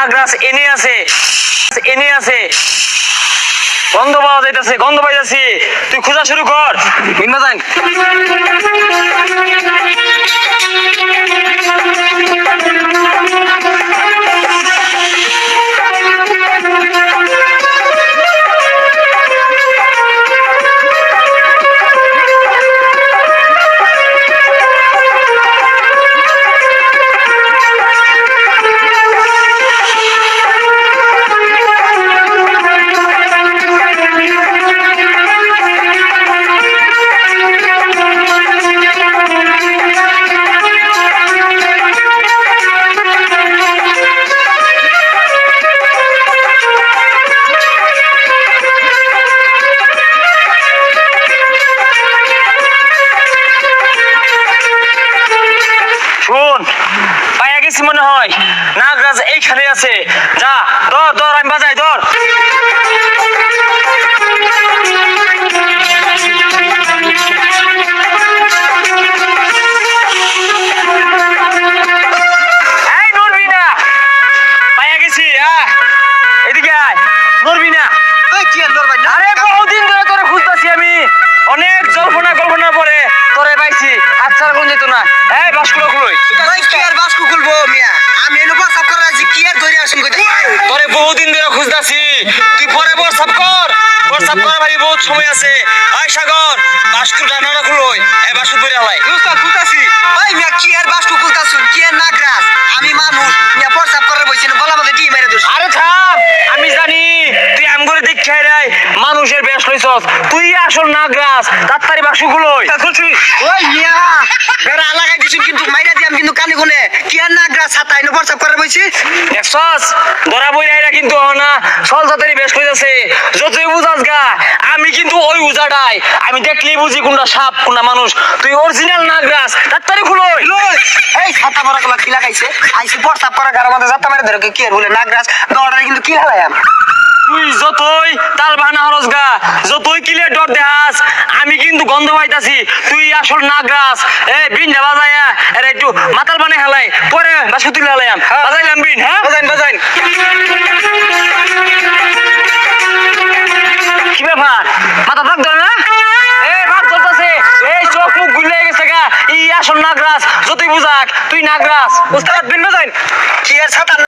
নাগরাজ এনে আছে গন্ধ পাওয়া যাইতেছে, গন্ধ পাইতেছি। তুই খোঁজা শুরু কর। বিন্না যান। শোন, পাইয়া গেছি মনে হয়। নাগরাজ এইখানে আছে। যা ধর ধর, আমি বাজাই ধর। এই নড়বি না, পাইয়া গেছি। এদিকে আয়, নড়বি না। আরে বহুদিন ধরে তোরে খুঁজতেছি আমি, অনেক জল্পনা পরে তোরে পাইছি। আচ্ছা কোন যেত না। এই বাসকুলো খুলই। তোরে বহুদিন ধরে খুঁজতেছি, তুই পরে হোয়াটসঅ্যাপ কর ভাই, বহুত সময় আছে। আয় সাগর, বাসকু ডানাটা খুলই। এই বাসকু ধরে হালাই। আরে থাম, আমি জানি তুই আমগরে দেখাই রে মানুষের বেশ লইছস। তুই আসল নাগরাজ, তাড়াতাড়ি বাসকু খুলই। খুলছি। দেখছস, ধরা বই রাইরা কিন্তু না সল তাড়াতাড়ি বেশ লইতাছে। যতই বুঝাস গা, আমি কিন্তু ওই উজাডাই। আমি দেখলেই বুঝি কোনটা সাপ কোনটা মানুষ। তুই অরিজিনাল নাগরাজ, তাড়াতাড়ি খুলই। তুই যতই তাল বাহানা হরস গা, যতই কিলে ডর দেখাস, আমি কিন্তু গন্ধ পাইতাছি তুই আসল নাগরাজ। বিনটা বাজায়া এর একটু মাতাল বানাই হালাই, পরে বাসু তুলে হালাইম। বাজাইলাম বিন। হ্যাঁ বাজাইন। কি ব্যাপার, মাথা ভাগ ধরে না? ভাগ ধরতেছে। এই চোখ মুখ গুলে গেছে গা। ই আসল নাগরাজ, যতই বুঝাক তুই নাগরাজ। উস্তাদ বিন বাজাইন। কি আর ছাতা